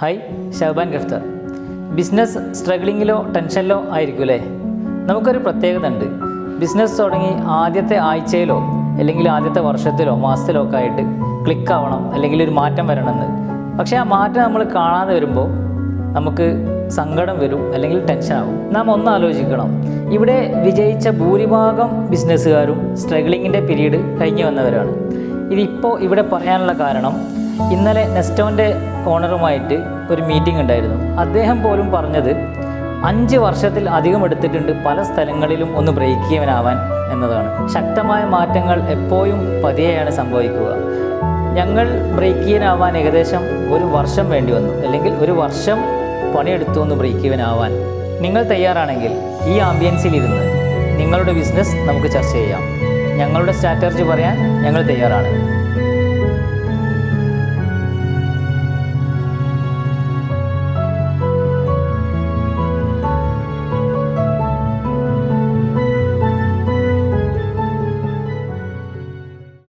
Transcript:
Hi, Shaban ഗഫ്തർ. Business സ്ട്രഗ്ലിങ്ങിലോ ടെൻഷനിലോ ആയിരിക്കും അല്ലേ? നമുക്കൊരു പ്രത്യേകത ഉണ്ട്. ബിസിനസ് തുടങ്ങി ആദ്യത്തെ ആഴ്ചയിലോ അല്ലെങ്കിൽ ആദ്യത്തെ വർഷത്തിലോ മാസത്തിലോ ഒക്കെ ആയിട്ട് ക്ലിക്കാവണം, അല്ലെങ്കിൽ ഒരു മാറ്റം വരണമെന്ന്. പക്ഷേ ആ മാറ്റം നമ്മൾ കാണാതെ വരുമ്പോൾ നമുക്ക് സങ്കടം വരും, അല്ലെങ്കിൽ ടെൻഷനാകും. നാം ഒന്ന് ആലോചിക്കണം, ഇവിടെ വിജയിച്ച ഭൂരിഭാഗം ബിസിനസ്സുകാരും സ്ട്രഗ്ലിങ്ങിൻ്റെ പീരീഡ് കഴിഞ്ഞ് വന്നവരാണ്. ഇതിപ്പോൾ ഇവിടെ പറയാനുള്ള കാരണം, ഇന്നലെ നെസ്റ്റോൻ്റെ ഓണറുമായിട്ട് ഒരു മീറ്റിംഗ് ഉണ്ടായിരുന്നു. അദ്ദേഹം പോലും പറഞ്ഞത് 5 വർഷത്തിൽ അധികം എടുത്തിട്ടുണ്ട് പല സ്ഥലങ്ങളിലും ഒന്ന് ബ്രേക്ക് ഈവനാവാൻ എന്നതാണ്. ശക്തമായ മാറ്റങ്ങൾ എപ്പോഴും പതിയെയാണ് സംഭവിക്കുക. ഞങ്ങൾ ബ്രേക്ക് ഈവനാവാൻ ഏകദേശം 1 വർഷം വേണ്ടി വന്നു, അല്ലെങ്കിൽ 1 വർഷം പണിയെടുത്തു ഒന്ന് ബ്രേക്ക് ഈവനാവാൻ. നിങ്ങൾ തയ്യാറാണെങ്കിൽ ഈ ആംബിയൻസിലിരുന്ന് നിങ്ങളുടെ ബിസിനസ് നമുക്ക് ചർച്ച ചെയ്യാം. ഞങ്ങളുടെ സ്ട്രാറ്റജി പറയാൻ ഞങ്ങൾ തയ്യാറാണ്.